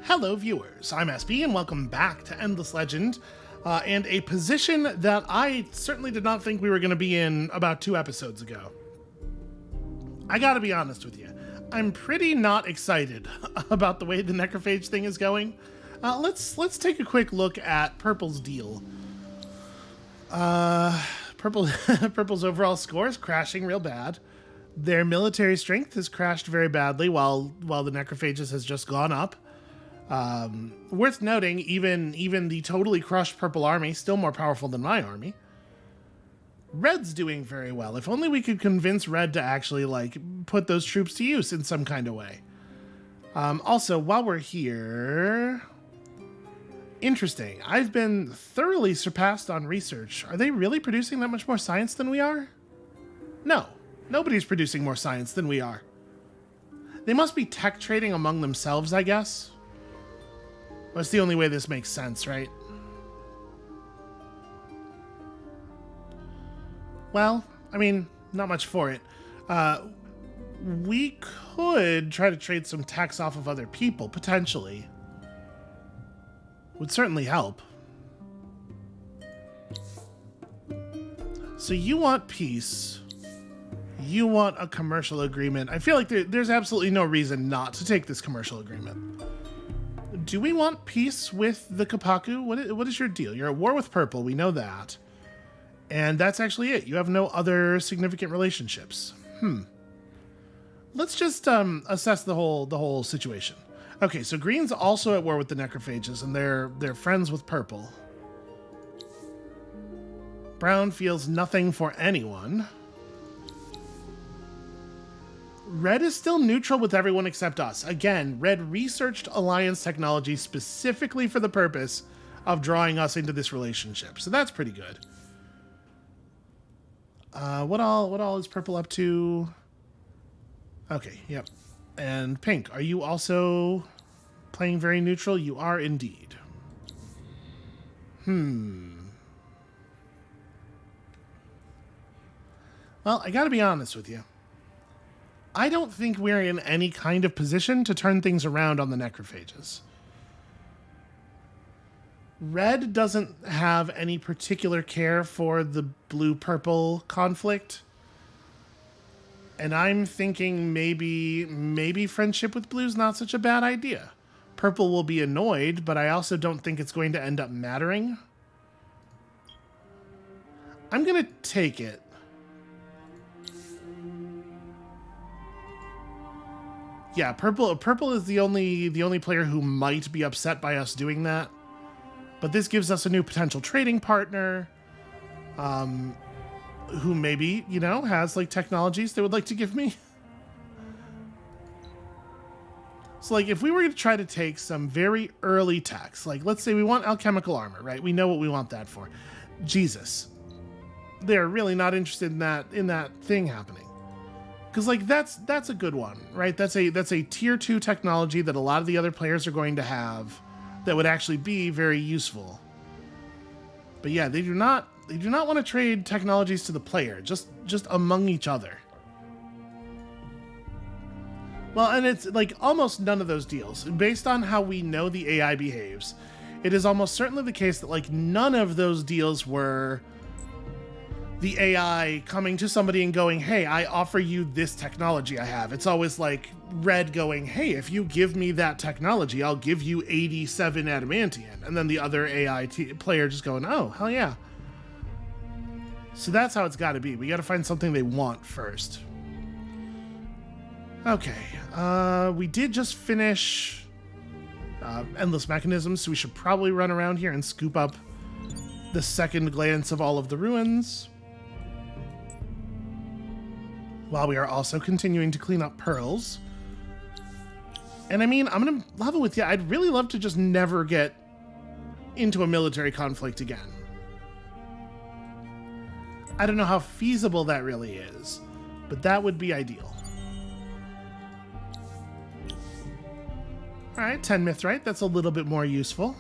Hello viewers, I'm SB and welcome back to Endless Legend, and a position that I certainly did not think we were going to be in about 2 episodes ago. I gotta be honest with you, I'm pretty not excited about the way the necrophage thing is going. Let's take a quick look at Purple's deal. Purple's overall score is crashing real bad. Their military strength has crashed very badly while the necrophages has just gone up. Worth noting, even the totally crushed Purple army, still more powerful than my army. Red's doing very well. If only we could convince Red to actually, put those troops to use in some kind of way. Also, while we're here... Interesting. I've been thoroughly surpassed on research. Are they really producing that much more science than we are? No. Nobody's producing more science than we are. They must be tech trading among themselves, I guess. That's the only way this makes sense, right? Well, I mean, not much for it. We could try to trade some tax off of other people, potentially. Would certainly help. So you want peace. You want a commercial agreement. I feel like there's absolutely no reason not to take this commercial agreement. Do we want peace with the Kapaku? What is your deal? You're at war with Purple, we know that. And that's actually it. You have no other significant relationships. Let's just assess the whole situation. Okay, so Green's also at war with the necrophages, and they're friends with Purple. Brown feels nothing for anyone. Red is still neutral with everyone except us. Again, Red researched Alliance technology specifically for the purpose of drawing us into this relationship, so that's pretty good. What all is Purple up to? Okay, yep. And Pink, are you also playing very neutral? You are indeed. Well, I gotta be honest with you. I don't think we're in any kind of position to turn things around on the necrophages. Red doesn't have any particular care for the blue-purple conflict. And I'm thinking maybe friendship with Blue's not such a bad idea. Purple will be annoyed, but I also don't think it's going to end up mattering. I'm gonna take it. Yeah, Purple is the only player who might be upset by us doing that. But this gives us a new potential trading partner. Who maybe, has technologies they would like to give me. So if we were to try to take some very early techs, let's say we want alchemical armor, right? We know what we want that for. Jesus. They're really not interested in that thing happening. Because that's a good one, right? That's a tier 2 technology that a lot of the other players are going to have that would actually be very useful. But yeah, they do not want to trade technologies to the player, just among each other. Well, and it's almost none of those deals. Based on how we know the AI behaves, it is almost certainly the case that none of those deals were the AI coming to somebody and going, hey, I offer you this technology I have. It's always Red going, hey, if you give me that technology, I'll give you 87 adamantium. And then the other AI player just going, oh, hell yeah. So that's how it's got to be. We got to find something they want first. Okay, we did just finish Endless Mechanisms, so we should probably run around here and scoop up the second glance of all of the ruins, while we are also continuing to clean up pearls. And I mean, I'm going to level with you. I'd really love to just never get into a military conflict again. I don't know how feasible that really is, but that would be ideal. All right, 10 mithrite. That's a little bit more useful.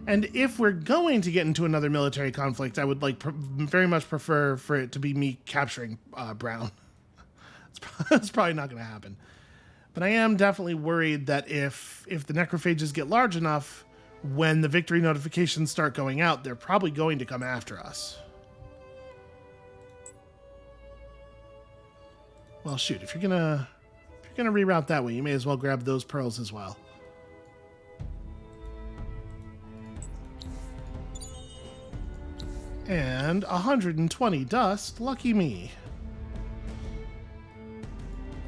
And if we're going to get into another military conflict, I would very much prefer for it to be me capturing Brown. It's probably not going to happen. But I am definitely worried that if the necrophages get large enough, when the victory notifications start going out, they're probably going to come after us. Well, shoot, if you're gonna reroute that way, you may as well grab those pearls as well. And 120 dust, lucky me.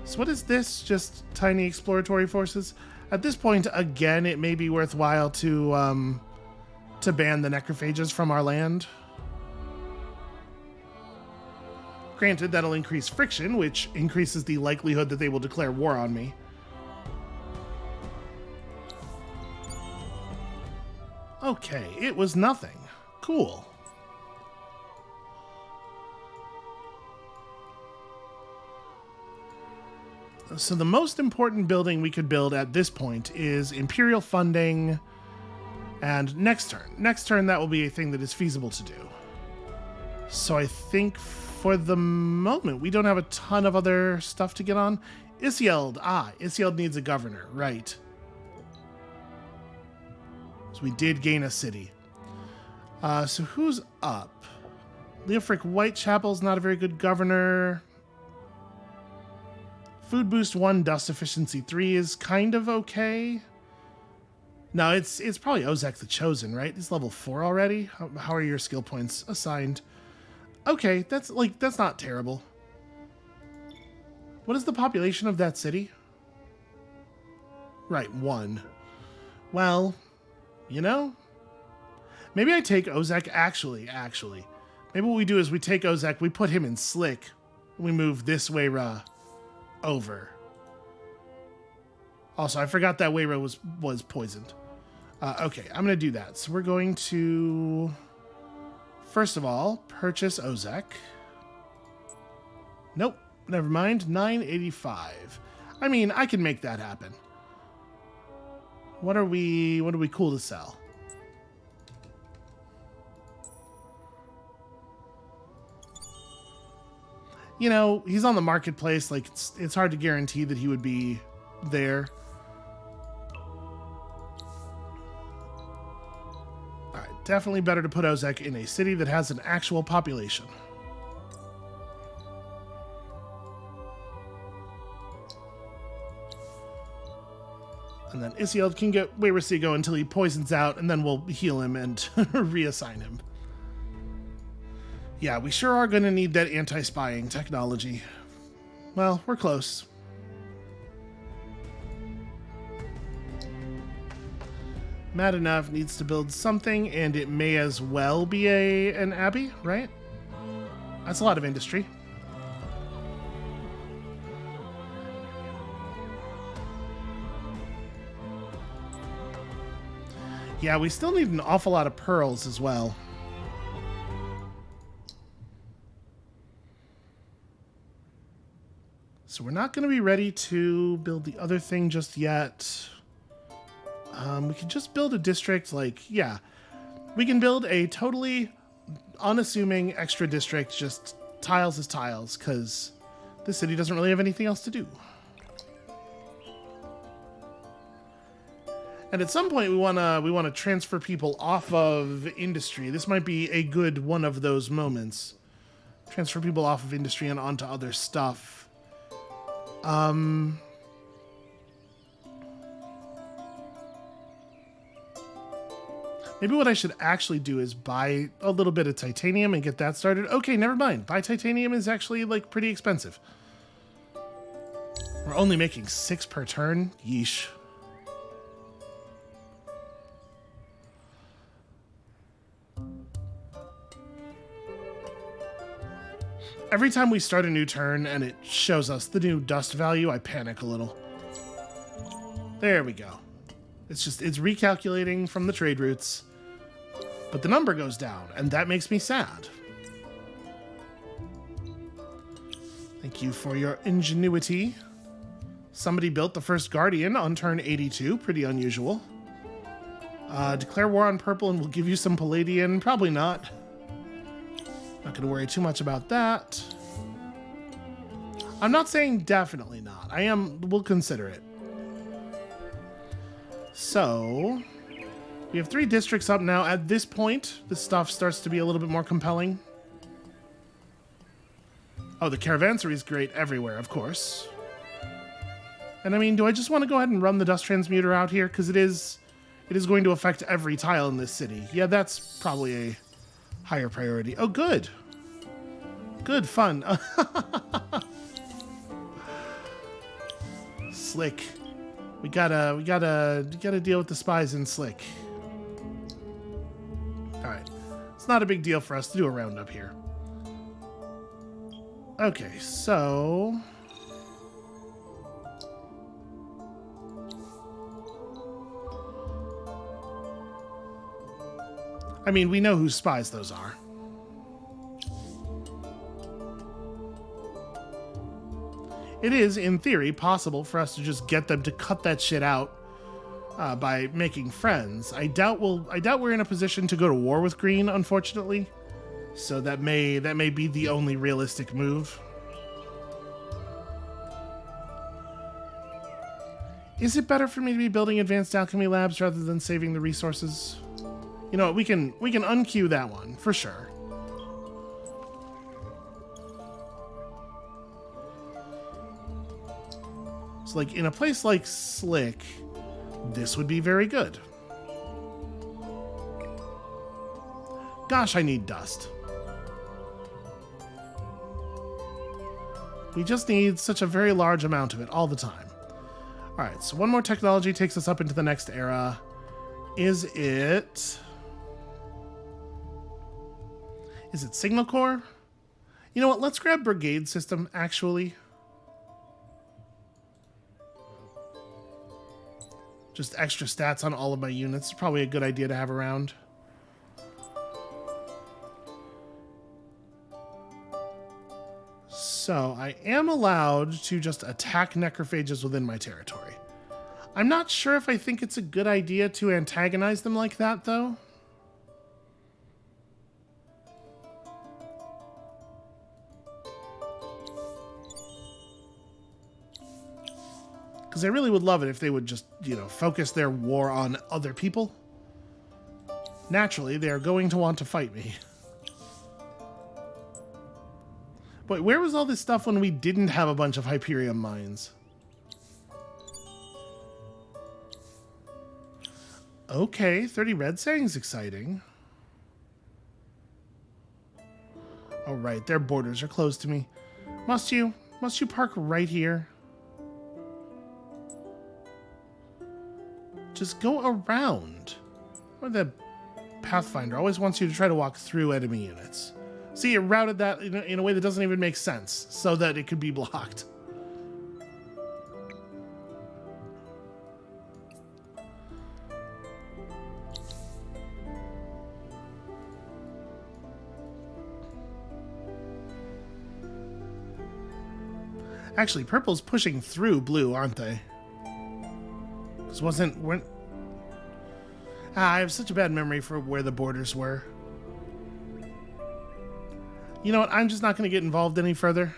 So what is this? Just tiny exploratory forces? At this point, again, it may be worthwhile to ban the necrophages from our land. Granted, that'll increase friction, which increases the likelihood that they will declare war on me. Okay, it was nothing. Cool. So the most important building we could build at this point is Imperial funding, and next turn. Next turn, that will be a thing that is feasible to do. So I think for the moment, we don't have a ton of other stuff to get on. Isield. Isield needs a governor, right. So we did gain a city. So who's up? Leofric Whitechapel's not a very good governor. Food Boost 1, Dust Efficiency 3 is kind of okay. No, it's probably Ozek the Chosen, right? He's level 4 already. How are your skill points assigned? Okay, that's not terrible. What is the population of that city? Right, 1. Well, you know, maybe I take Ozek actually. Maybe what we do is we take Ozek, we put him in Slick, and we move this Weira over. Also, I forgot that Weira was poisoned. Okay, I'm going to do that. So we're going to, first of all, purchase Ozek. Nope, never mind. 985. I mean, I can make that happen. What are we cool to sell? You know, he's on the marketplace. Like, it's hard to guarantee that he would be there. All right, definitely better to put Ozek in a city that has an actual population. And then Isield can get Weirasigo until he poisons out, and then we'll heal him and reassign him. Yeah, we sure are going to need that anti-spying technology. Well, we're close. Mad Enough needs to build something, and it may as well be an abbey, right? That's a lot of industry. Yeah, we still need an awful lot of pearls as well. So we're not going to be ready to build the other thing just yet. We can just build a district, like, yeah. We can build a totally unassuming extra district, just tiles as tiles, because this city doesn't really have anything else to do. And at some point we wanna transfer people off of industry. This might be a good one of those moments. Transfer people off of industry and onto other stuff. Maybe what I should actually do is buy a little bit of titanium and get that started. Okay, never mind. Buy titanium is actually, like, pretty expensive. We're only making 6 per turn. Yeesh. Every time we start a new turn and it shows us the new dust value, I panic a little. There we go. It's recalculating from the trade routes, but the number goes down, and that makes me sad. Thank you for your ingenuity. Somebody built the first Guardian on turn 82, pretty unusual. Declare war on purple and we'll give you some Palladian. Probably not. Not going to worry too much about that. I'm not saying definitely not. We'll consider it. So, we have 3 districts up now. At this point, this stuff starts to be a little bit more compelling. Oh, the caravansary is great everywhere, of course. And I mean, do I just want to go ahead and run the dust transmuter out here? Because it is going to affect every tile in this city. Yeah, that's probably a higher priority. Oh, good. Good, fun. Slick. We gotta deal with the spies in Slick. Alright. It's not a big deal for us to do a roundup here. Okay, so... I mean, we know whose spies those are. It is, in theory, possible for us to just get them to cut that shit out by making friends. I doubt we're in a position to go to war with Green, unfortunately. So that may be the only realistic move. Is it better for me to be building advanced alchemy labs rather than saving the resources? You know what, we can unqueue that one for sure. So like in a place like Slick, this would be very good. Gosh, I need dust. We just need such a very large amount of it all the time. Alright, so one more technology takes us up into the next era. Is it Signal Corps? You know what, let's grab Brigade System, actually. Just extra stats on all of my units is probably a good idea to have around. So I am allowed to just attack necrophages within my territory. I'm not sure if I think it's a good idea to antagonize them like that, though. Because I really would love it if they would just, you know, focus their war on other people. Naturally, they are going to want to fight me. But where was all this stuff when we didn't have a bunch of Hyperium mines? Okay, 30 red saying's exciting. Oh, right, their borders are closed to me. Must you park right here? Just go around. Or the Pathfinder always wants you to try to walk through enemy units. See, it routed that in a way that doesn't even make sense, so that it could be blocked. Actually, purple's pushing through blue, aren't they? I have such a bad memory for where the borders were. You know what? I'm just not going to get involved any further.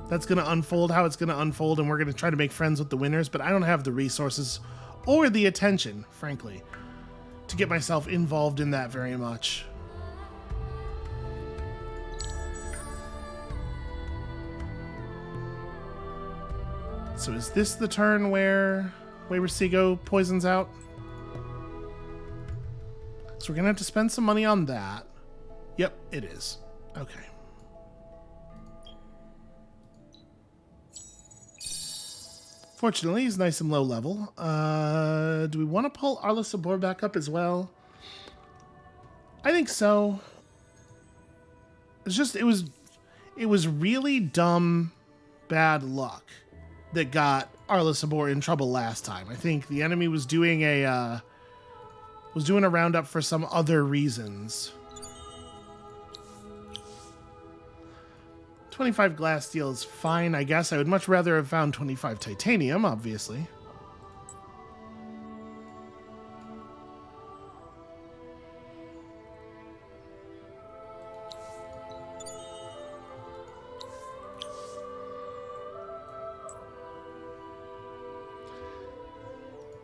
That's going to unfold how it's going to unfold, and we're going to try to make friends with the winners, but I don't have the resources or the attention, frankly, to get myself involved in that very much. So is this the turn where Wayward poisons out? So we're going to have to spend some money on that. Yep, it is. Okay. Fortunately, he's nice and low level. Do we want to pull Arla Sabor back up as well? I think so. It was really dumb, bad luck that got Arla Sabor in trouble last time. I think the enemy was doing a roundup for some other reasons. 25 glass steel is fine, I guess. I would much rather have found 25 titanium, obviously.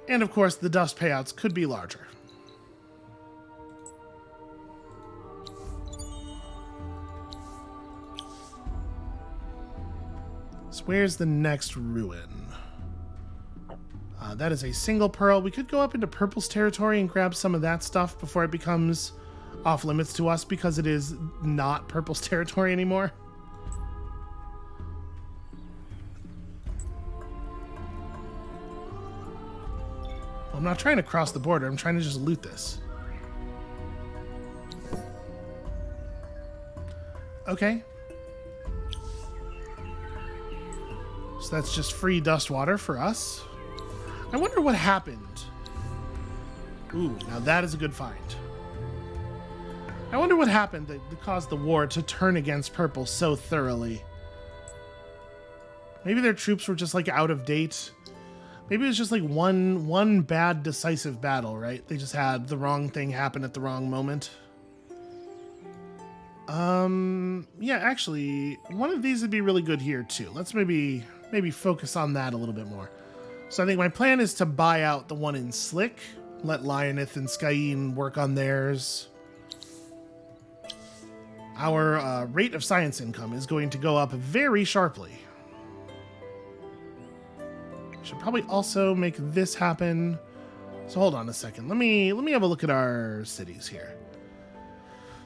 And of course, the dust payouts could be larger. So where's the next ruin? That is a single pearl. We could go up into Purple's territory and grab some of that stuff before it becomes off limits to us, because it is not Purple's territory anymore. I'm not trying to cross the border. I'm trying to just loot this. Okay. So that's just free dust water for us. I wonder what happened. Ooh, now that is a good find. I wonder what happened that caused the war to turn against Purple so thoroughly. Maybe their troops were just like out of date. Maybe it was just like one bad decisive battle, right? They just had the wrong thing happen at the wrong moment. Yeah, actually, one of these would be really good here too. Let's maybe focus on that a little bit more. So I think my plan is to buy out the one in Slick, let Lioneth and Skyen work on theirs. Our rate of science income is going to go up very sharply. Should probably also make this happen. So hold on a second. Let me have a look at our cities here.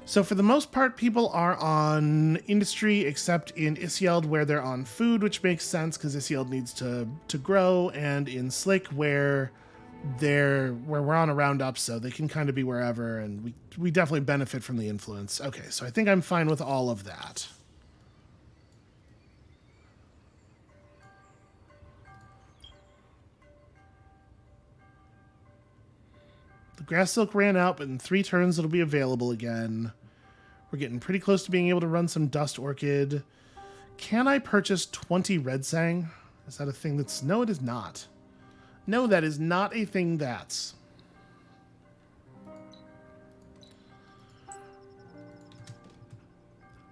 So for the most part, people are on industry, except in Isield where they're on food, which makes sense because Isield needs to grow, and in Slick where we're on a roundup, so they can kind of be wherever, and we definitely benefit from the influence. Okay, so I think I'm fine with all of that. The grass silk ran out, but in 3 turns it'll be available again. We're getting pretty close to being able to run some Dust Orchid. Can I purchase 20 Red Sang? Is that a thing that's... No, it is not. No, that is not a thing that's...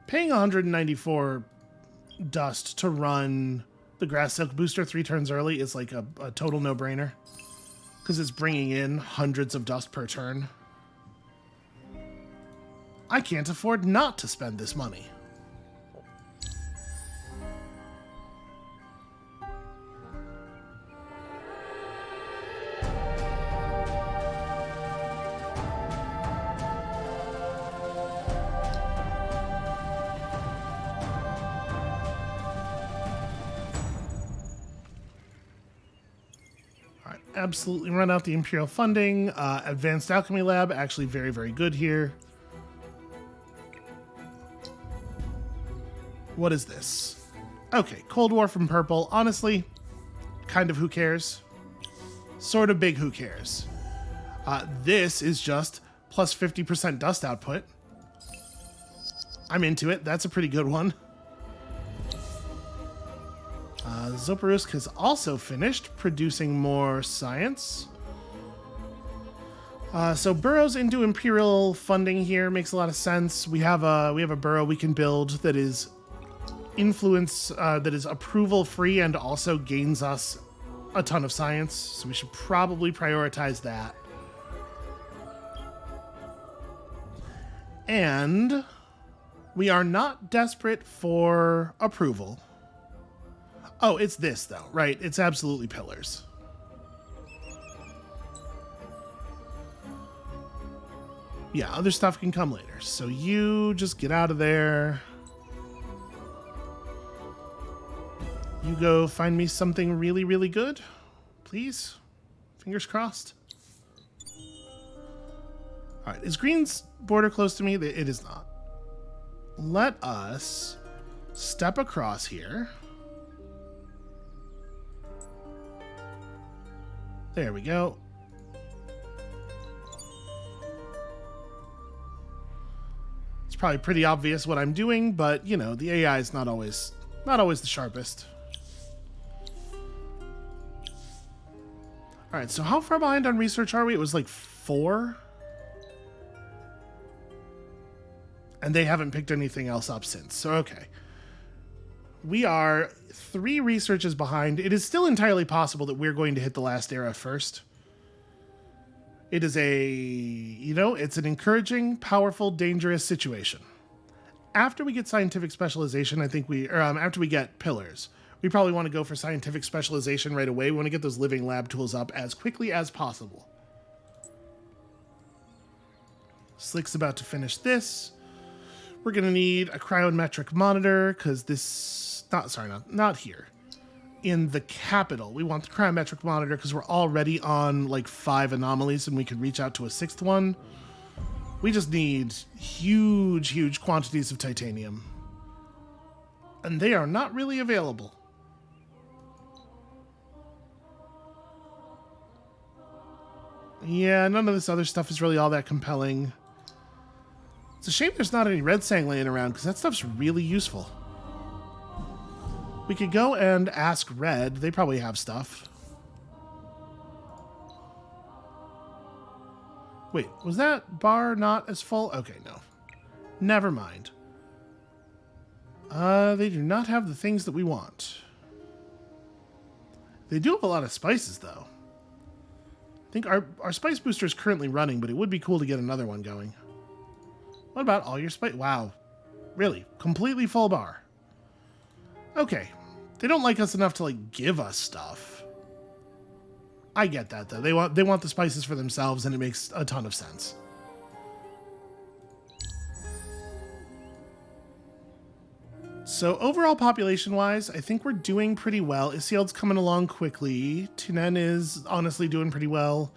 Paying 194 dust to run the Grass Silk booster 3 turns early is like a total no-brainer. Because it's bringing in hundreds of dust per turn. I can't afford not to spend this money. All right, absolutely run out the Imperial funding. Advanced Alchemy Lab, actually very, very good here. What is this? Okay, Cold War from Purple. Honestly, kind of who cares? Sort of big who cares. This is just plus 50% dust output. I'm into it. That's a pretty good one. Zoparusk has also finished producing more science. So burrows into Imperial funding here makes a lot of sense. We have a burrow we can build that is influence, that is approval free and also gains us a ton of science. So we should probably prioritize that. And we are not desperate for approval. Oh, it's this though, right? It's absolutely pillars. Yeah, other stuff can come later. So you just get out of there. You go find me something really, really good, please. Fingers crossed. All right, is Green's border close to me? It is not. Let us step across here. There we go. It's probably pretty obvious what I'm doing, but you know, the AI is not always the sharpest. All right, so how far behind on research are we? It was like 4. And they haven't picked anything else up since. So, okay. We are 3 researches behind. It is still entirely possible that we're going to hit the last era first. It is it's an encouraging, powerful, dangerous situation. After we get scientific specialization, after we get pillars, we probably want to go for scientific specialization right away. We want to get those living lab tools up as quickly as possible. Slick's about to finish this. We're going to need a cryometric monitor because not here. In the capital, we want the cryometric monitor because we're already on like 5 anomalies and we could reach out to a 6th one. We just need huge quantities of titanium. And they are not really available. Yeah, none of this other stuff is really all that compelling. It's a shame there's not any red sang laying around because that stuff's really useful. We could go and ask Red. They probably have stuff. Wait, was that bar not as full? Okay, no. Never mind. They do not have the things that we want. They do have a lot of spices, though. I think our spice booster is currently running, but it would be cool to get another one going. What about all your spice? Wow. Really? Completely full bar. Okay. They don't like us enough to, like, give us stuff. I get that, though. They want the spices for themselves, and it makes a ton of sense. So, overall population-wise, I think we're doing pretty well. Isield's coming along quickly. Tunen is honestly doing pretty well.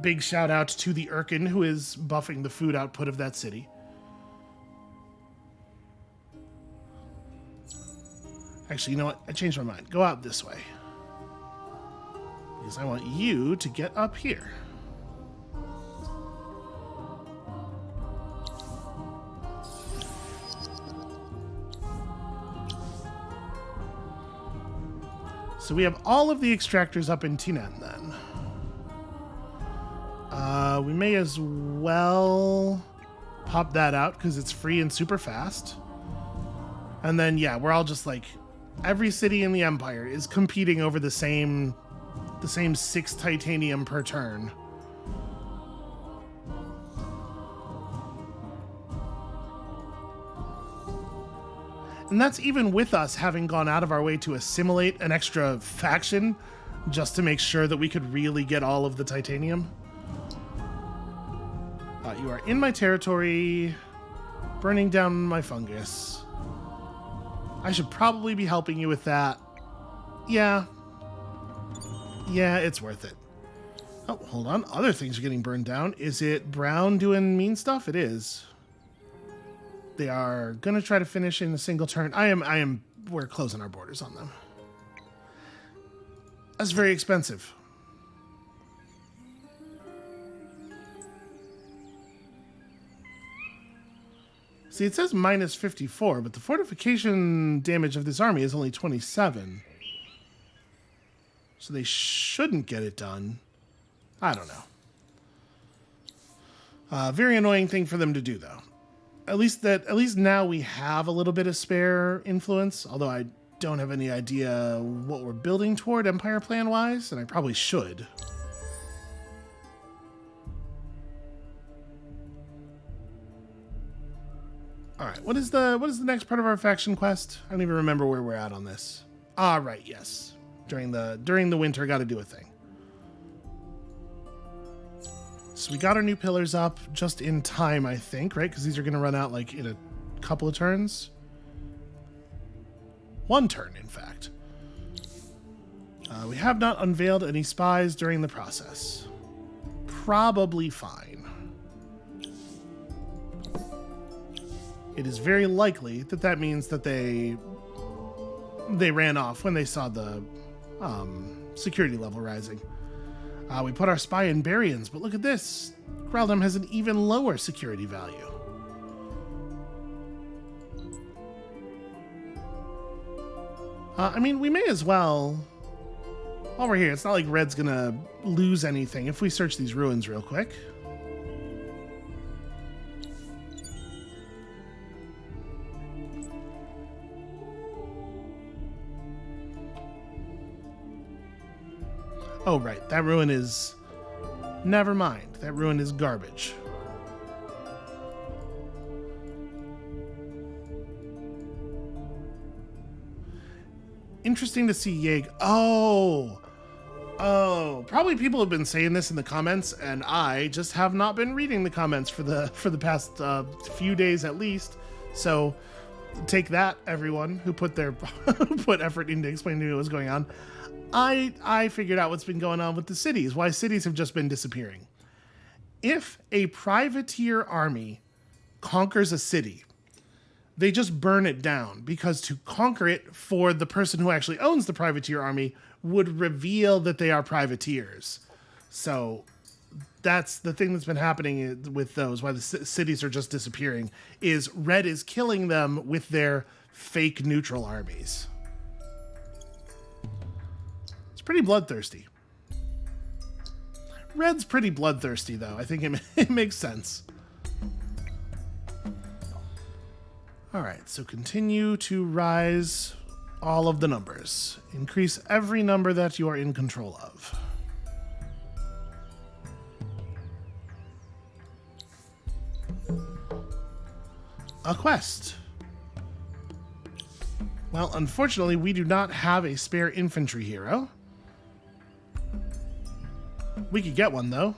Big shout-out to the Urkin, who is buffing the food output of that city. Actually, you know what? I changed my mind. Go out this way. Because I want you to get up here. So we have all of the extractors up in Tinan then. We may as well pop that out because it's free and super fast. And then, yeah, we're all just like... Every city in the Empire is competing over the same 6 titanium per turn. And that's even with us having gone out of our way to assimilate an extra faction just to make sure that we could really get all of the titanium. You are in my territory, burning down my fungus. I should probably be helping you with that. Yeah. Yeah, it's worth it. Oh, hold on. Other things are getting burned down. Is it Brown doing mean stuff? It is. They are going to try to finish in a single turn. We're closing our borders on them. That's very expensive. See, it says minus 54, but the fortification damage of this army is only 27. So they shouldn't get it done. I don't know. Very annoying thing for them to do, though. At least now we have a little bit of spare influence, although I don't have any idea what we're building toward Empire plan-wise, and I probably should. All right, what is the next part of our faction quest? I don't even remember where we're at on this. Ah, right, yes. During the winter, got to do a thing. So we got our new pillars up just in time, I think, right? Because these are going to run out like in a couple of turns. 1 turn, in fact. We have not unveiled any spies during the process. Probably fine. It is very likely that means that they ran off when they saw the security level rising. We put our spy in Barians, but look at this. Graldam has an even lower security value. I mean, we may as well... While we're here, it's not like Red's gonna lose anything if we search these ruins real quick. Oh, right. That ruin is Never mind. That ruin is garbage. Interesting to see Yeg. Oh, probably people have been saying this in the comments, and I just have not been reading the comments for the past few days at least. So take that, everyone who put their put effort into explaining to me what was going on. I figured out what's been going on with the cities, why cities have just been disappearing. If a privateer army conquers a city, they just burn it down, because to conquer it for the person who actually owns the privateer army would reveal that they are privateers. So that's the thing that's been happening with those, why the cities are just disappearing, is Red is killing them with their fake neutral armies. It's pretty bloodthirsty. Red's pretty bloodthirsty, though. I think it makes sense. All right, so continue to rise all of the numbers. Increase every number that you are in control of. A quest. Well, unfortunately, we do not have a spare infantry hero. We could get one, though.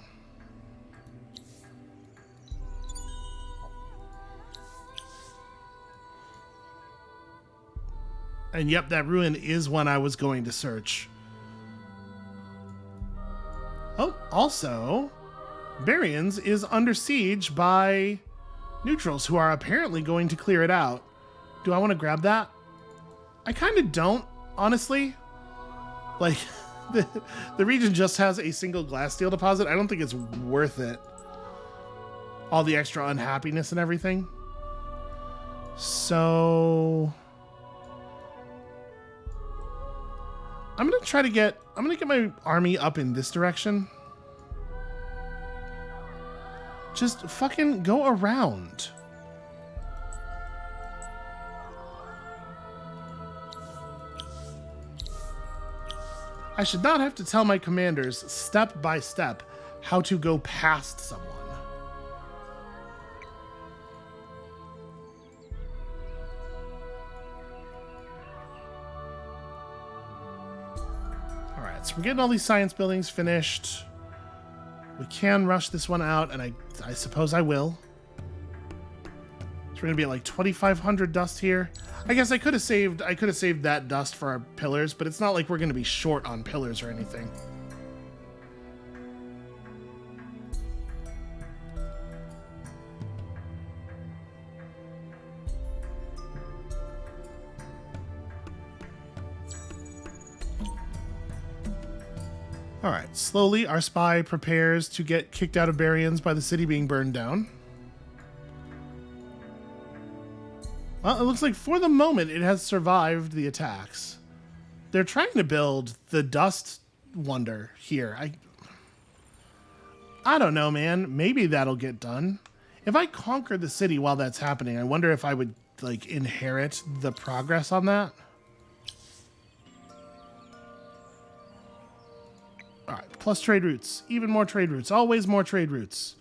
And yep, that ruin is one I was going to search. Oh, also, Barians is under siege by neutrals who are apparently going to clear it out. Do I want to grab that? I kind of don't, honestly. Like, the region just has a single glass steel deposit. I don't think it's worth it. All the extra unhappiness and everything. So I'm gonna get my army up in this direction. Just fucking go around. I should not have to tell my commanders step by step how to go past someone. Alright, so we're getting all these science buildings finished. We can rush this one out, and I suppose I will. So we're gonna be at like 2,500 dust here. I guess I could have saved that dust for our pillars, but it's not like we're gonna be short on pillars or anything. Alright, slowly our spy prepares to get kicked out of Barians by the city being burned down. Well, it looks like for the moment it has survived the attacks. They're trying to build the dust wonder here. I don't know, man. Maybe that'll get done. If I conquer the city while that's happening, I wonder if I would, like, inherit the progress on that. Alright, plus trade routes. Even more trade routes. Always more trade routes.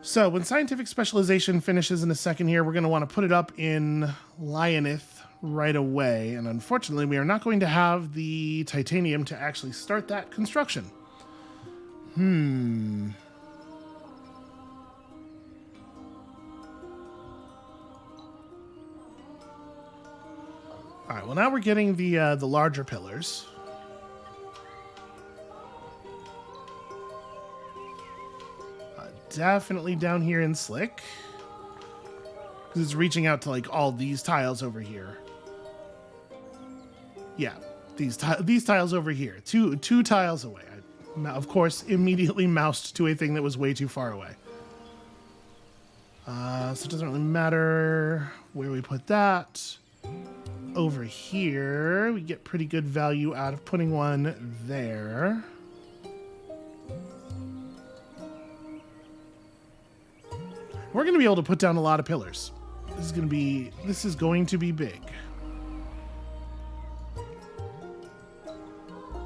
So, when scientific specialization finishes in a second here, we're going to want to put it up in Lioneth right away. And unfortunately, we are not going to have the titanium to actually start that construction. Alright, well now we're getting the larger pillars. Definitely down here in Slick, because it's reaching out to like all these tiles over here. Yeah, these tiles over here, two tiles away. I, of course, immediately moused to a thing that was way too far away. So it doesn't really matter where we put that. Over here, we get pretty good value out of putting one there. We're going to be able to put down a lot of pillars. This is going to be big.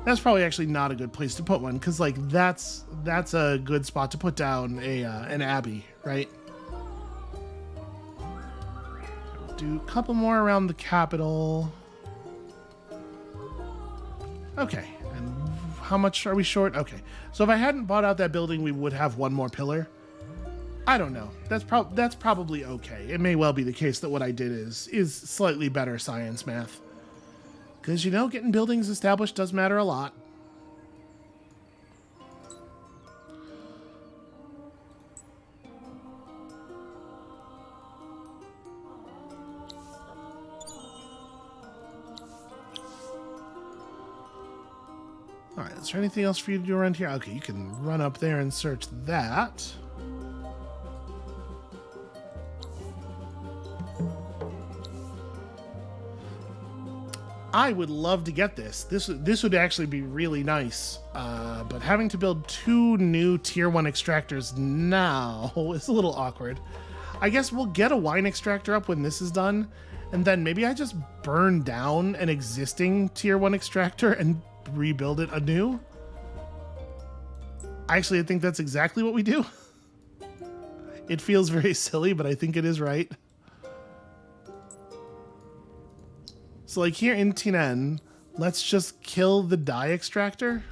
That's probably actually not a good place to put one, because like that's a good spot to put down an abbey, right? Do a couple more around the capital. Okay, and how much are we short? Okay, so if I hadn't bought out that building, we would have one more pillar. I don't know. That's probably okay. It may well be the case that what I did is slightly better science math. Because, you know, getting buildings established does matter a lot. All right, is there anything else for you to do around here? Okay, you can run up there and search that. I would love to get this. This would actually be really nice. But having to build 2 new tier 1 extractors now is a little awkward. I guess we'll get a wine extractor up when this is done, and then maybe I just burn down an existing tier 1 extractor and rebuild it anew. Actually, I think that's exactly what we do. It feels very silly, but I think it is right. So like here in Tinen, let's just kill the dye extractor.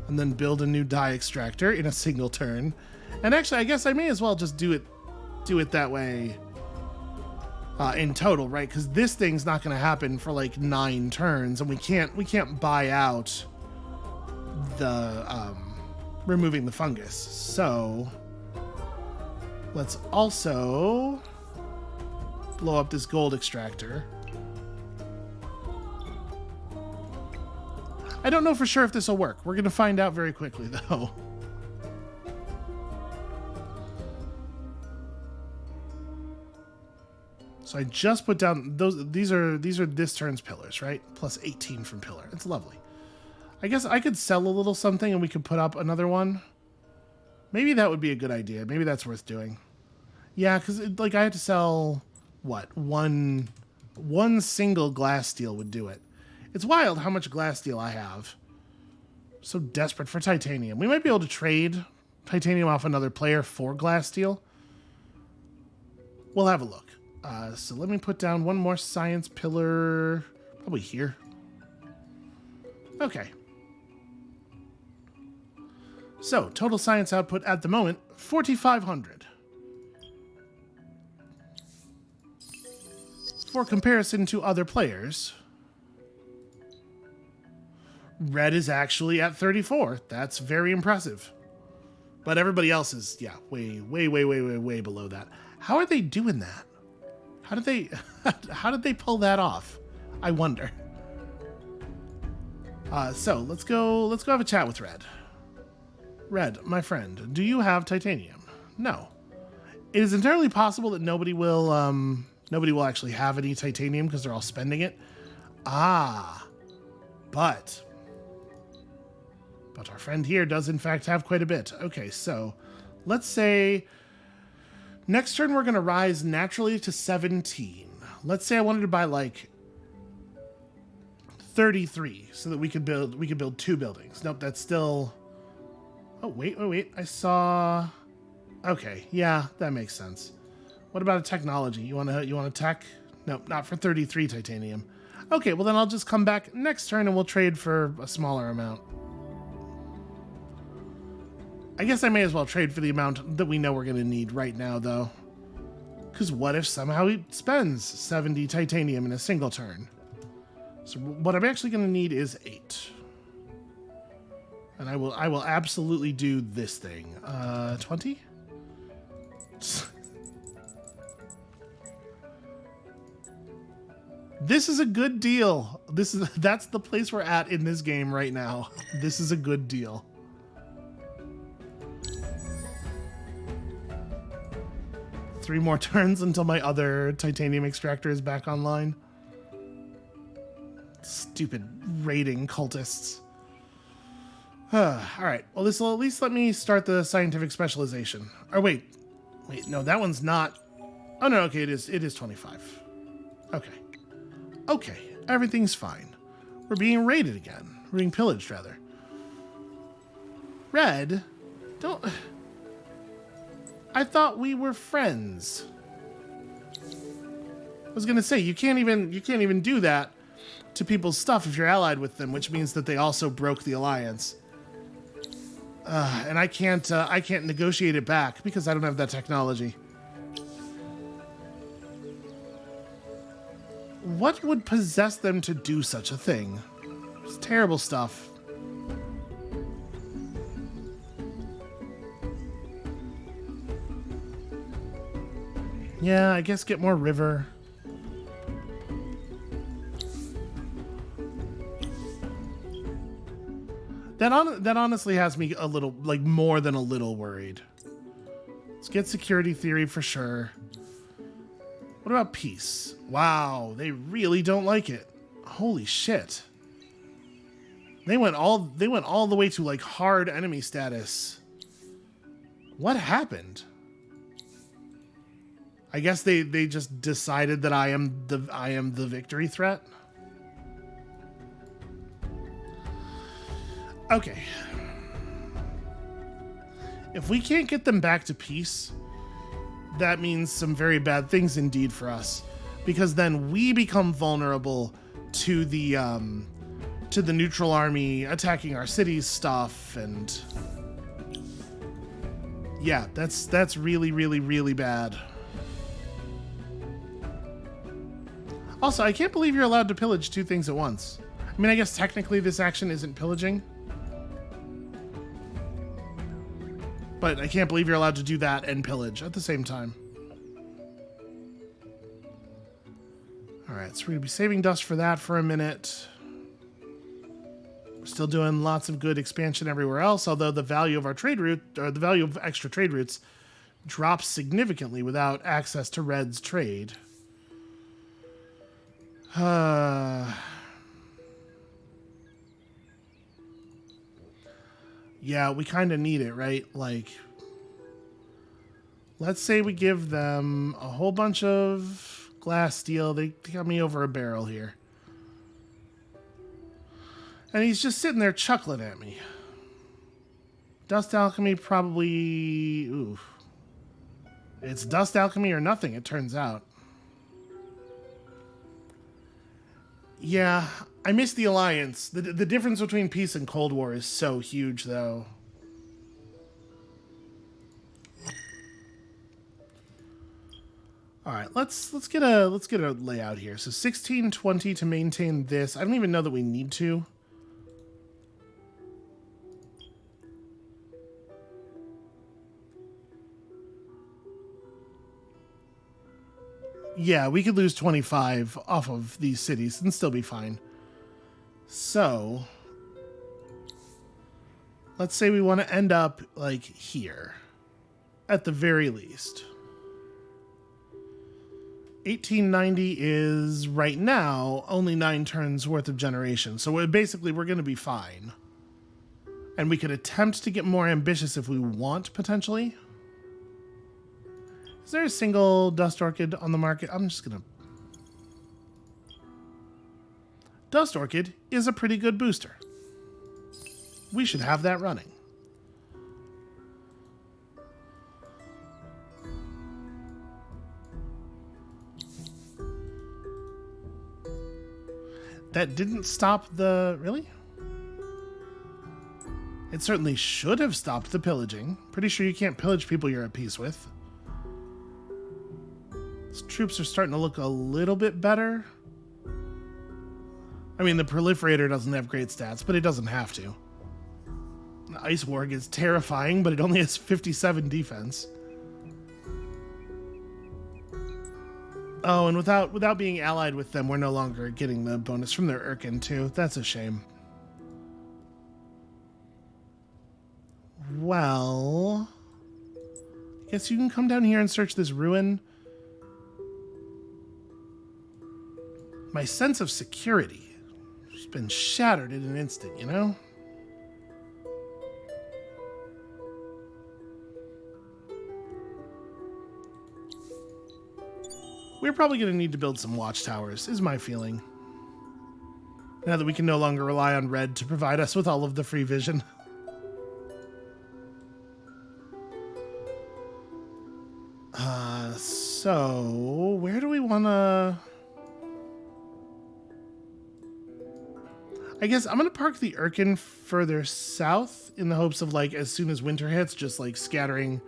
And then build a new dye extractor in a single turn. And actually, I guess I may as well just do it that way in total, right? Because this thing's not going to happen for like 9 turns, and we can't buy out the removing the fungus. So let's also blow up this gold extractor. I don't know for sure if this will work. We're going to find out very quickly, though. So I just put down those. These are this turn's pillars, right? Plus 18 from pillar. It's lovely. I guess I could sell a little something and we could put up another one. Maybe that would be a good idea. Maybe that's worth doing. Yeah, because like I had to sell what one single glass steel would do it. It's wild how much glass steel I have. So desperate for titanium. We might be able to trade titanium off another player for glass steel. We'll have a look. So let me put down one more science pillar. Probably here. Okay. So, total science output at the moment, 4,500. For comparison to other players, Red is actually at 34. That's very impressive. But everybody else is, yeah, way below that. How are they doing that? How did they pull that off? I wonder. So let's go have a chat with Red. Red, my friend, do you have titanium? No. It is entirely possible that nobody will actually have any titanium because they're all spending it. But our friend here does in fact have quite a bit. Okay, so let's say next turn we're going to rise naturally to 17. Let's say I wanted to buy like 33 so that we could build 2 buildings. Nope, that's still... Oh, wait. I saw... Okay, yeah, that makes sense. What about a technology? You want a tech? Nope, not for 33 titanium. Okay, well then I'll just come back next turn and we'll trade for a smaller amount. I guess I may as well trade for the amount that we know we're going to need right now, though. Because what if somehow he spends 70 titanium in a single turn? So what I'm actually going to need is 8. And I will absolutely do this thing. 20? This is a good deal. That's the place we're at in this game right now. This is a good deal. Three more turns until my other titanium extractor is back online. Stupid raiding cultists. Alright, well this will at least let me start the scientific specialization. Or wait, no, that one's not Oh no, okay, it is 25. Okay. Okay, everything's fine. We're being raided again. We're being pillaged, rather. Red, don't... I thought we were friends. I was gonna say, you can't even do that to people's stuff if you're allied with them, which means that they also broke the alliance. And I can't negotiate it back because I don't have that technology. What would possess them to do such a thing? It's terrible stuff. Yeah, I guess get more river. That honestly has me a little, like, more than a little worried. Let's get security theory for sure. What about peace? Wow, they really don't like it. Holy shit. They went all the way to, like, hard enemy status. What happened? I guess they just decided that I am the victory threat. Okay. If we can't get them back to peace, that means some very bad things indeed for us, because then we become vulnerable to the neutral army attacking our cities stuff, and yeah, that's really, really, really bad. Also, I can't believe you're allowed to pillage two things at once. I mean, I guess technically this action isn't pillaging, but I can't believe you're allowed to do that and pillage at the same time. All right, so we're gonna be saving dust for that for a minute. We're still doing lots of good expansion everywhere else, although the value of our trade route, or the value of extra trade routes, drops significantly without access to Red's trade. Yeah, we kind of need it, right? Like, let's say we give them a whole bunch of glass steel. They got me over a barrel here. And he's just sitting there chuckling at me. Dust alchemy probably... Ooh. It's dust alchemy or nothing, it turns out. Yeah, I miss the alliance. The difference between peace and Cold War is so huge, though. All right, let's get a layout here. So 1620 to maintain this. I don't even know that we need to. Yeah, we could lose 25 off of these cities and still be fine. So, let's say we want to end up, like, here. At the very least. 1890 is, right now, only 9 turns worth of generation. So basically, we're going to be fine. And we could attempt to get more ambitious if we want, potentially. Is there a single Dust Orchid on the market? I'm just gonna... Dust Orchid is a pretty good booster. We should have that running. That didn't stop the... Really? It certainly should have stopped the pillaging. Pretty sure you can't pillage people you're at peace with. Troops are starting to look a little bit better. I mean, the Proliferator doesn't have great stats, but it doesn't have to. The Ice Warg is terrifying, but it only has 57 defense. Oh, and without being allied with them, we're no longer getting the bonus from their Urkin, too. That's a shame. Well... I guess you can come down here and search this ruin. My sense of security has been shattered in an instant, you know? We're probably going to need to build some watchtowers, is my feeling. Now that we can no longer rely on red to provide us with all of the free vision. So where do we want to... I guess I'm going to park the Aurigan further south in the hopes of, like, as soon as winter hits, just, like, scattering,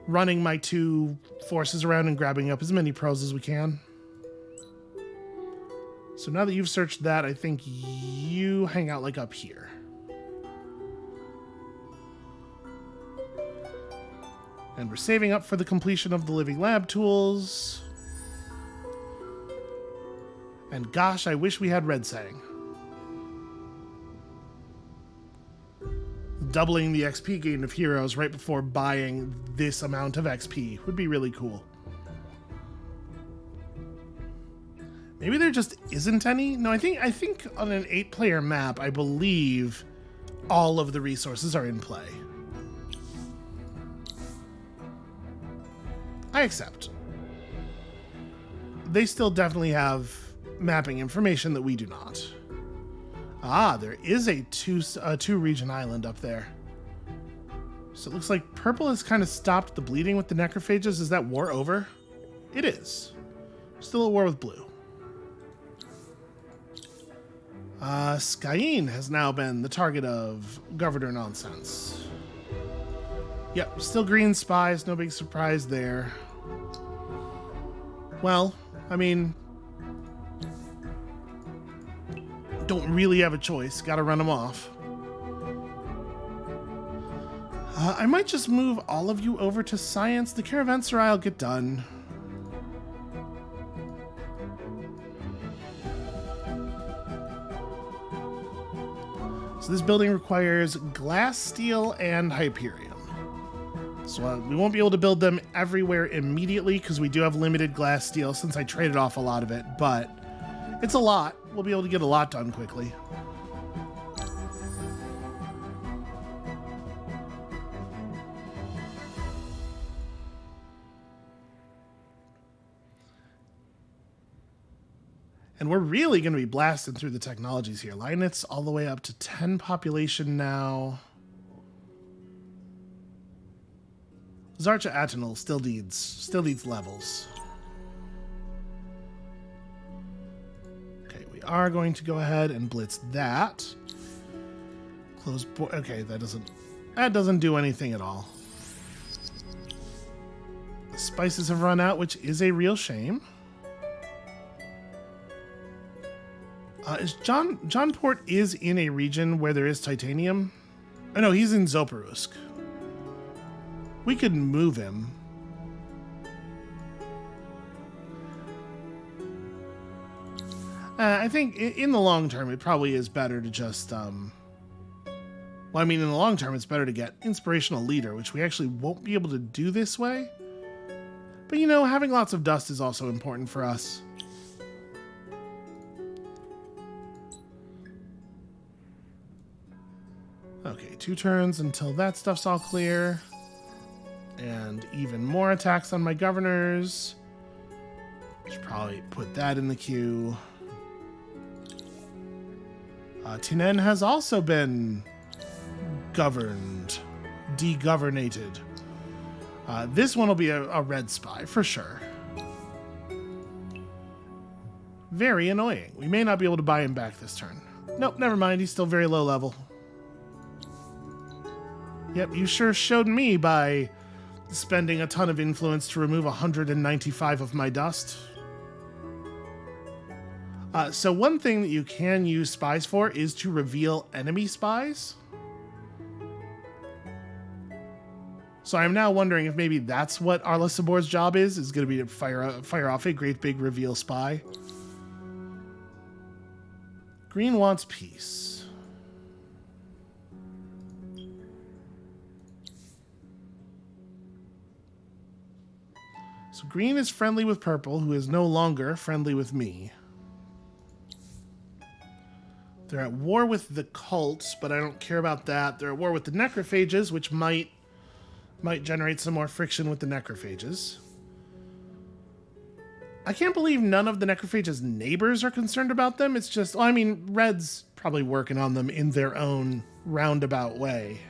running my 2 forces around and grabbing up as many pros as we can. So now that you've searched that, I think you hang out, like, up here. And we're saving up for the completion of the living lab tools. And gosh, I wish we had red setting. Doubling the XP gain of heroes right before buying this amount of XP would be really cool. Maybe there just isn't any? No, I think on an 8-player map, I believe all of the resources are in play. I accept. They still definitely have mapping information that we do not. Ah, there is a two region island up there. So it looks like purple has kind of stopped the bleeding with the necrophages. Is that war over? It is. Still at war with blue. Skyen has now been the target of governor nonsense. Yep, still green spies, no big surprise there. Well, I mean, don't really have a choice. Gotta run them off. I might just move all of you over to science. The caravanserai will get done. So this building requires glass, steel, and Hyperion. So we won't be able to build them everywhere immediately because we do have limited glass steel since I traded off a lot of it, but it's a lot. We'll be able to get a lot done quickly. And we're really going to be blasting through the technologies here. Linet's all the way up to 10 population now. Zarcha Atenal still needs levels. Okay, we are going to go ahead and blitz that. Close okay, that doesn't do anything at all. The spices have run out, which is a real shame. Is John Port is in a region where there is titanium? Oh no, he's in Zoparusk. We could move him. I think in the long term, it probably is better to just, well, I mean, in the long term, it's better to get Inspirational Leader, which we actually won't be able to do this way. But, you know, having lots of dust is also important for us. Okay, 2 turns until that stuff's all clear. And even more attacks on my governors. Should probably put that in the queue. Tinen has also been governed, degovernated. This one will be a red spy for sure. Very annoying. We may not be able to buy him back this turn. Nope, never mind. He's still very low level. Yep, you sure showed me by spending a ton of influence to remove 195 of my dust. So one thing that you can use spies for is to reveal enemy spies. So I'm now wondering if maybe that's what Arla Sabor's job is going to be to fire off a great big reveal spy. Green wants peace. So green is friendly with purple, who is no longer friendly with me. They're at war with the cults, but I don't care about that. They're at war with the necrophages, which might generate some more friction with the necrophages. I can't believe none of the necrophage's neighbors are concerned about them. It's just, well, I mean, Red's probably working on them in their own roundabout way.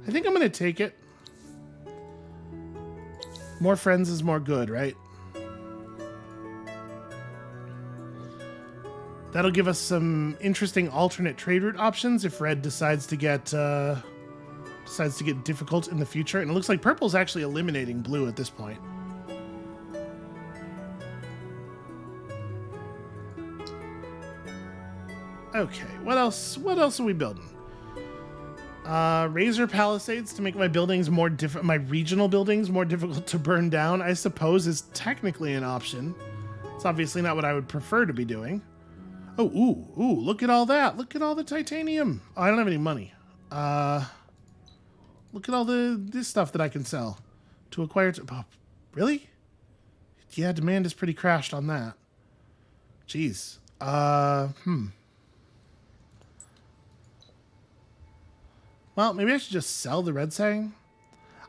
I think I'm going to take it. More friends is more good, right? That'll give us some interesting alternate trade route options if Red decides to get difficult in the future. And it looks like Purple's actually eliminating Blue at this point. Okay, what else? What else are we building? Razor Palisades to make my buildings more my regional buildings more difficult to burn down, I suppose, is technically an option. It's obviously not what I would prefer to be doing. Oh, ooh, look at all that. Look at all the titanium. Oh, I don't have any money. Look at all this stuff that I can sell to acquire. Oh, really? Yeah, demand is pretty crashed on that. Jeez. Well, maybe I should just sell the red sang.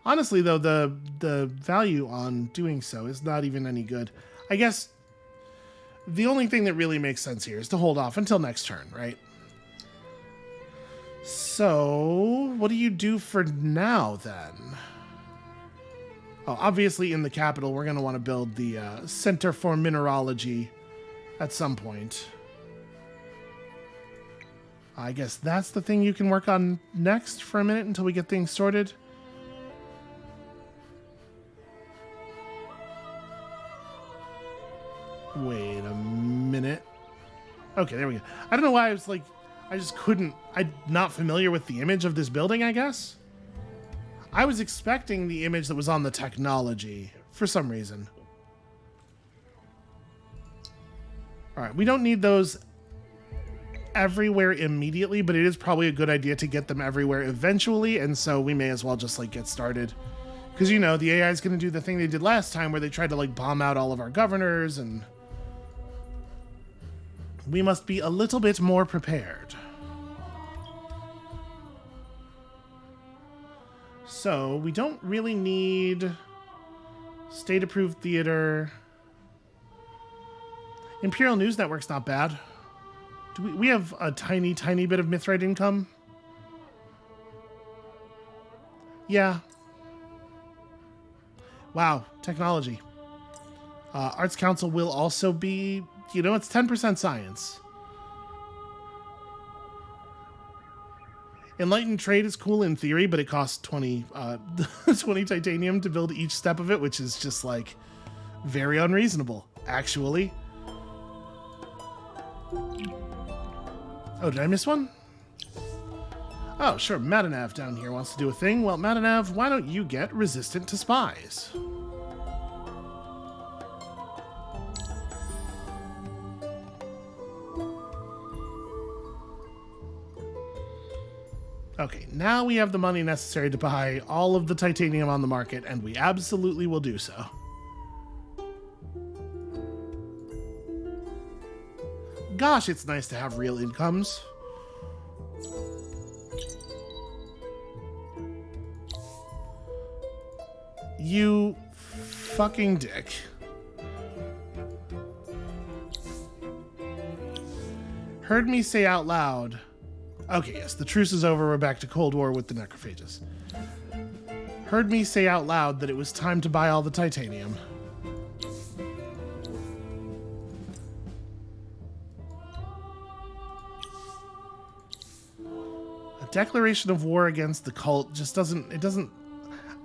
Honestly, though, the value on doing so is not even any good. I guess the only thing that really makes sense here is to hold off until next turn, right? So, what do you do for now, then? Oh, obviously in the capital, we're going to want to build the Center for Mineralogy at some point. I guess that's the thing you can work on next for a minute until we get things sorted. Wait a minute. Okay, there we go. I don't know why I was like, I just couldn't, I'm not familiar with the image of this building, I guess. I was expecting the image that was on the technology for some reason. All right, we don't need those everywhere immediately, but it is probably a good idea to get them everywhere eventually, and so we may as well just like get started. Because, you know, the AI is going to do the thing they did last time where they tried to like bomb out all of our governors, and we must be a little bit more prepared. So we don't really need state-approved theater. Imperial News Network's not bad. Do we have a tiny bit of Mithrite income? Yeah. Wow, technology. Arts Council will also be, you know, it's 10% science. Enlightened Trade is cool in theory, but it costs 20 titanium to build each step of it, which is just like very unreasonable, actually. Oh, did I miss one? Oh, sure, Madanav down here wants to do a thing. Well, Madanav, why don't you get resistant to spies? Okay, now we have the money necessary to buy all of the titanium on the market, and we absolutely will do so. Gosh, it's nice to have real incomes. You fucking dick. Heard me say out loud. Okay, yes, the truce is over. We're back to Cold War with the necrophages. Heard me say out loud that it was time to buy all the titanium. Declaration of war against the cult just doesn't,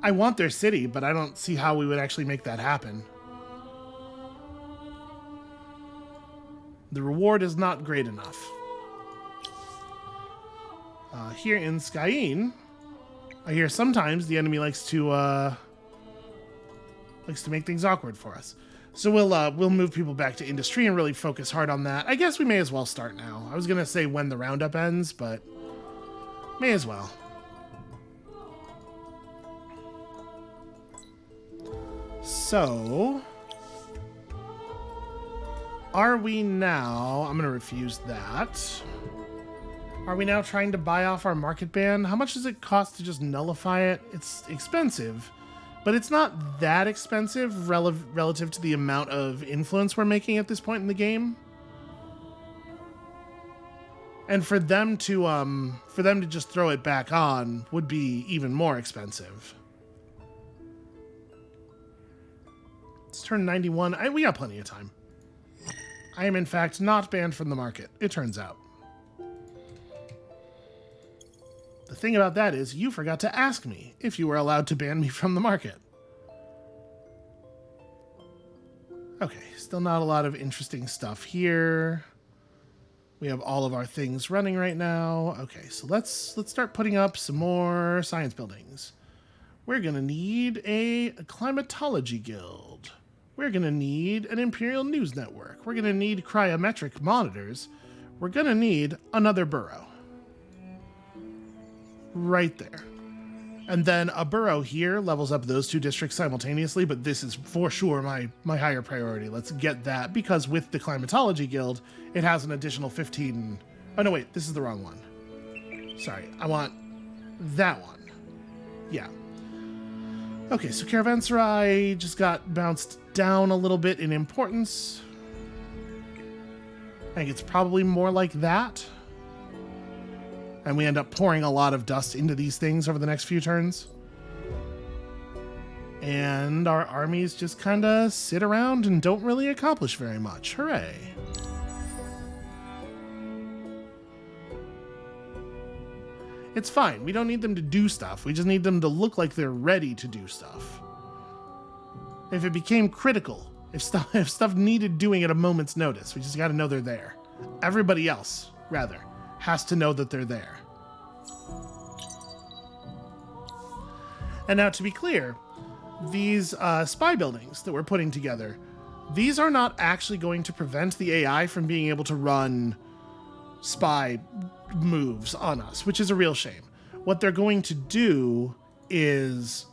I want their city, but I don't see how we would actually make that happen. The reward is not great enough. Here in Skyen, I hear sometimes the enemy likes to make things awkward for us. So we'll move people back to industry and really focus hard on that. I guess we may as well start now. I was gonna say when the roundup ends, but may as well. So, Are we now... I'm going to refuse that. Are we now trying to buy off our market ban? How much does it cost to just nullify it? It's expensive, but it's not that expensive relative to the amount of influence we're making at this point in the game. And for them to just throw it back on would be even more expensive. Let's turn 91. We got plenty of time. I am, in fact, not banned from the market, it turns out. The thing about that is, you forgot to ask me if you were allowed to ban me from the market. Okay, still not a lot of interesting stuff here. We have all of our things running right now. Okay, so let's start putting up some more science buildings. We're going to need a climatology guild. We're going to need an Imperial News Network. We're going to need cryometric monitors. We're going to need another burrow. Right there. And then a burrow here levels up those two districts simultaneously, but this is for sure my higher priority. Let's get that, because with the Climatology Guild, it has an additional 15... Oh, no, wait, this is the wrong one. Sorry, I want that one. Yeah. Okay, so Caravanserai just got bounced down a little bit in importance. I think it's probably more like that. And we end up pouring a lot of dust into these things over the next few turns. And our armies just kind of sit around and don't really accomplish very much. Hooray. It's fine. We don't need them to do stuff. We just need them to look like they're ready to do stuff. If it became critical, if stuff needed doing at a moment's notice, we just got to know they're there. Everybody else, rather, has to know that they're there. And now, to be clear, these spy buildings that we're putting together, these are not actually going to prevent the AI from being able to run spy moves on us, which is a real shame. What they're going to do is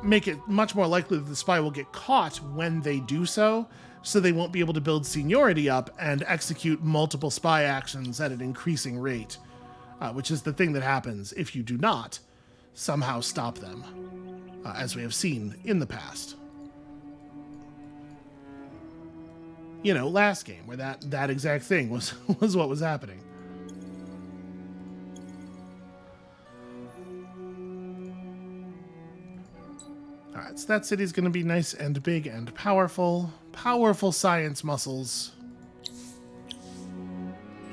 make it much more likely that the spy will get caught when they do so they won't be able to build seniority up and execute multiple spy actions at an increasing rate, which is the thing that happens if you do not somehow stop them, as we have seen in the past. You know, last game, where that exact thing was what was happening. Alright, so that city's going to be nice and big and powerful. Powerful science muscles.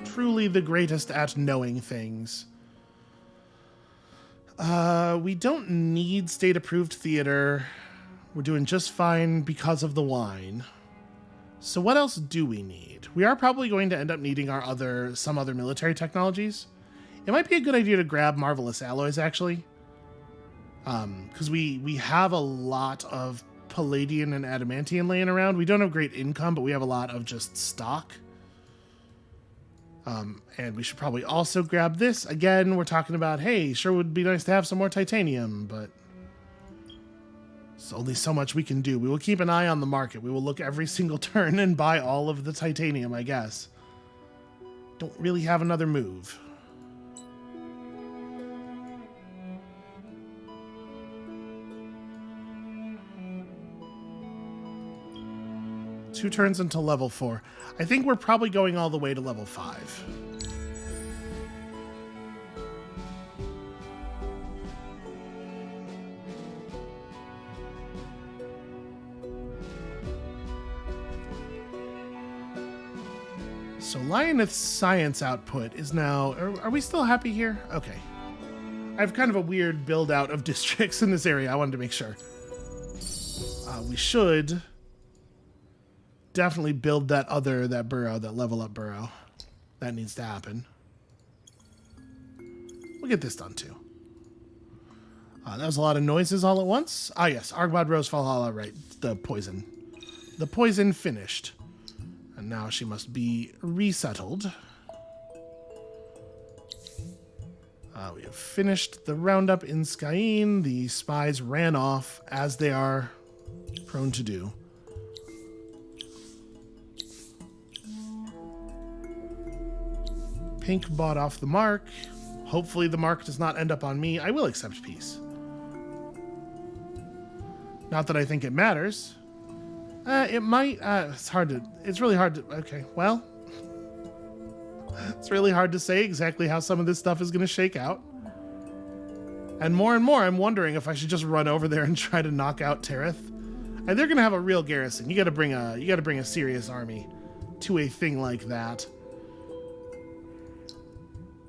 Truly the greatest at knowing things. We don't need state-approved theater. We're doing just fine because of the wine. So what else do we need? We are probably going to end up needing some other military technologies. It might be a good idea to grab Marvelous Alloys, actually. Because we have a lot of Palladian and Adamantium laying around. We don't have great income, but we have a lot of just stock. And we should probably also grab this. Again, we're talking about, hey, sure would be nice to have some more titanium, but there's only so much we can do. We will keep an eye on the market. We will look every single turn and buy all of the titanium, I guess. Don't really have another move. Two turns until level 4. I think we're probably going all the way to level 5. So Lioneth's science output is now... Are we still happy here? Okay. I have kind of a weird build out of districts in this area. I wanted to make sure. We should definitely build that burrow, that level up burrow. That needs to happen. We'll get this done too. That was a lot of noises all at once. Ah yes, Argbad Rose Valhalla, right. The poison. The poison finished. And now she must be resettled. We have finished the roundup in Skyen. The spies ran off, as they are prone to do. Pink bought off the mark. Hopefully the mark does not end up on me. I will accept peace. Not that I think it matters. It might. It's really hard to. Okay, well. It's really hard to say exactly how some of this stuff is going to shake out. And more, I'm wondering if I should just run over there and try to knock out Tereth. And they're going to have a real garrison. You got to bring a serious army to a thing like that.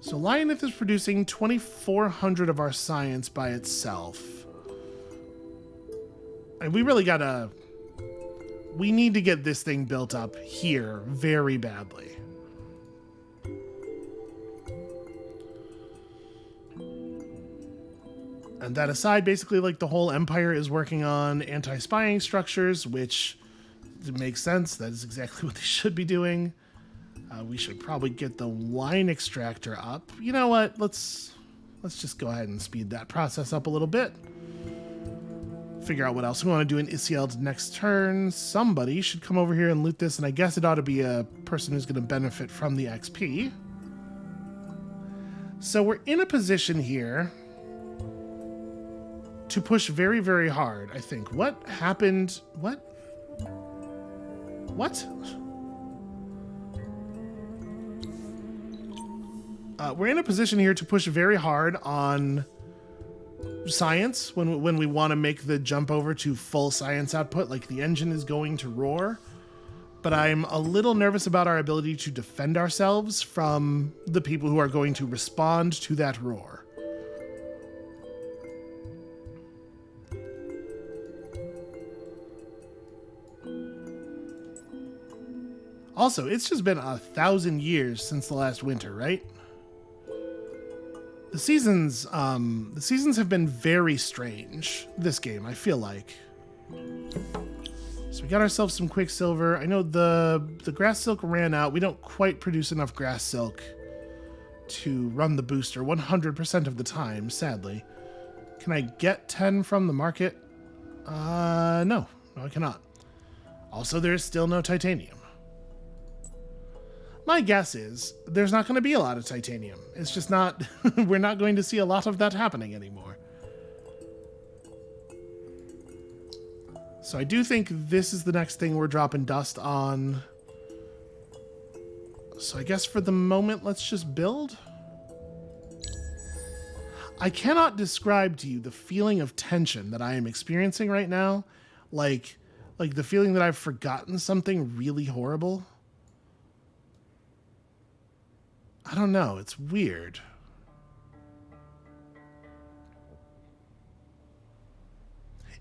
So Lioneth is producing 2,400 of our science by itself. And we really gotta... We need to get this thing built up here very badly. And that aside, basically, like, the whole empire is working on anti-spying structures, which makes sense. That is exactly what they should be doing. We should probably get the wine extractor up. You know what? Let's just go ahead and speed that process up a little bit. Figure out what else we want to do in Isield's next turn. Somebody should come over here and loot this, and I guess it ought to be a person who's going to benefit from the XP. So we're in a position here to push very, very hard, I think. What happened? What? We're in a position here to push very hard on science when we want to make the jump over to full science output, like the engine is going to roar. But I'm a little nervous about our ability to defend ourselves from the people who are going to respond to that roar. Also, it's just been 1,000 years since the last winter, right? The seasons have been very strange this game, I feel like. So we got ourselves some Quicksilver. I know the grass silk ran out. We don't quite produce enough grass silk to run the booster 100% of the time, sadly. Can I get 10 from the market? No, I cannot. Also, there's still no titanium. My guess is there's not going to be a lot of titanium. It's just not, we're not going to see a lot of that happening anymore. So I do think this is the next thing we're dropping dust on. So I guess for the moment, let's just build. I cannot describe to you the feeling of tension that I am experiencing right now. Like the feeling that I've forgotten something really horrible. I don't know. It's weird.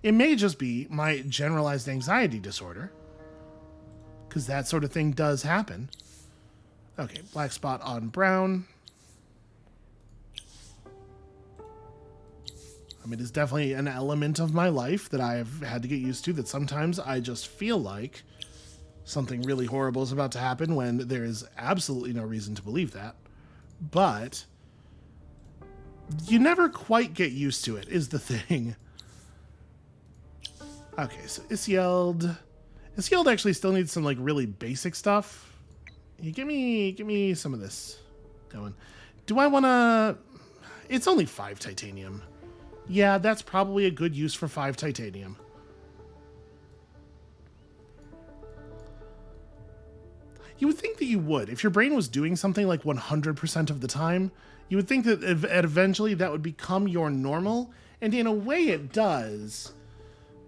It may just be my generalized anxiety disorder, because that sort of thing does happen. Okay, black spot on brown. I mean, it's definitely an element of my life that I've had to get used to, that sometimes I just feel like something really horrible is about to happen when there is absolutely no reason to believe that. But you never quite get used to it, is the thing. Okay, so Isield actually still needs some like really basic stuff. You give me some of this going. Do I want to... It's only 5 titanium. Yeah, that's probably a good use for 5 titanium. You would think that you would. If your brain was doing something like 100% of the time, you would think that eventually that would become your normal. And in a way it does.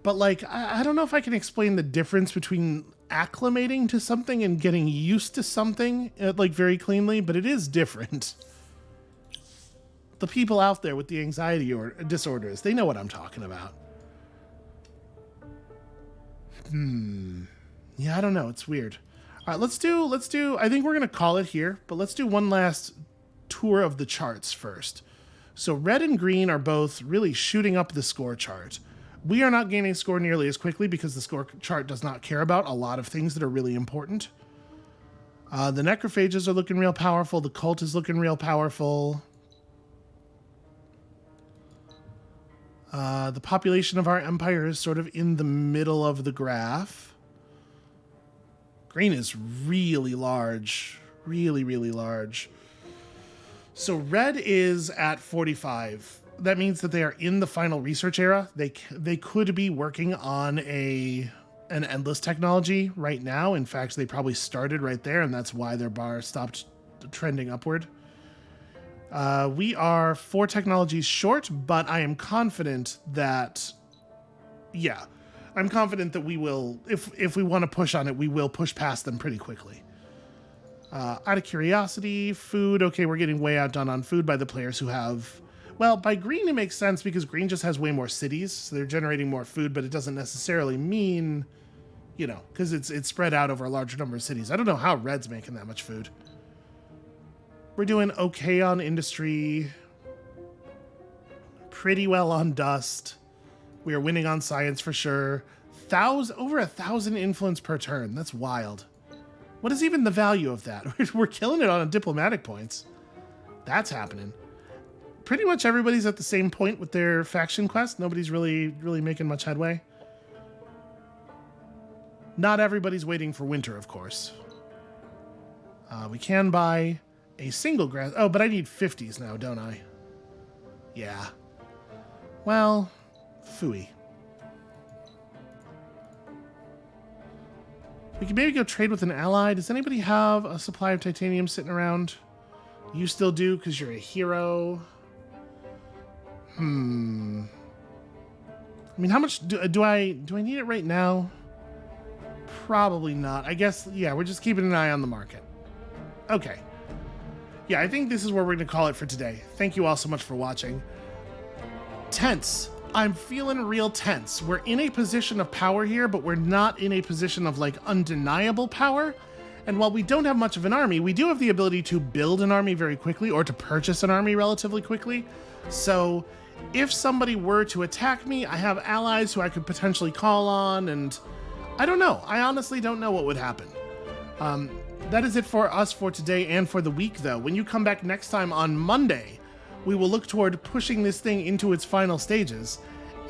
But like, I don't know if I can explain the difference between acclimating to something and getting used to something like very cleanly, but it is different. The people out there with the anxiety or disorders, they know what I'm talking about. Yeah, I don't know. It's weird. All right, let's do, I think we're going to call it here, but let's do one last tour of the charts first. So red and green are both really shooting up the score chart. We are not gaining score nearly as quickly because the score chart does not care about a lot of things that are really important. The necrophages are looking real powerful. The cult is looking real powerful. The population of our empire is sort of in the middle of the graph. Green is really large. Really, really large. So red is at 45. That means that they are in the final research era. They could be working on an endless technology right now. In fact, they probably started right there, and that's why their bar stopped trending upward. We are 4 technologies short, but I am confident that, yeah, I'm confident that we will, if we want to push on it, we will push past them pretty quickly. Out of curiosity, food. Okay, we're getting way outdone on food by the players who have... Well, by green it makes sense because green just has way more cities, so they're generating more food, but it doesn't necessarily mean, you know, because it's spread out over a larger number of cities. I don't know how red's making that much food. We're doing okay on industry. Pretty well on dust. We are winning on science for sure. Over 1,000 influence per turn. That's wild. What is even the value of that? We're killing it on diplomatic points. That's happening. Pretty much everybody's at the same point with their faction quest. Nobody's really making much headway. Not everybody's waiting for winter, of course. We can buy a single grass... Oh, but I need 50s now, don't I? Yeah. Well, phooey. We can maybe go trade with an ally. Does anybody have a supply of titanium sitting around? You still do, because you're a hero. I mean, how much do I need it right now? Probably not. I guess, yeah, we're just keeping an eye on the market. Okay. Yeah, I think this is where we're going to call it for today. Thank you all so much for watching. Tense. I'm feeling real tense. We're in a position of power here, but we're not in a position of, like, undeniable power. And while we don't have much of an army, we do have the ability to build an army very quickly or to purchase an army relatively quickly. So if somebody were to attack me, I have allies who I could potentially call on, and I don't know. I honestly don't know what would happen. That is it for us for today and for the week, though. When you come back next time on Monday, we will look toward pushing this thing into its final stages,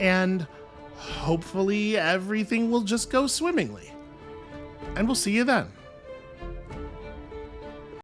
and hopefully everything will just go swimmingly. And we'll see you then.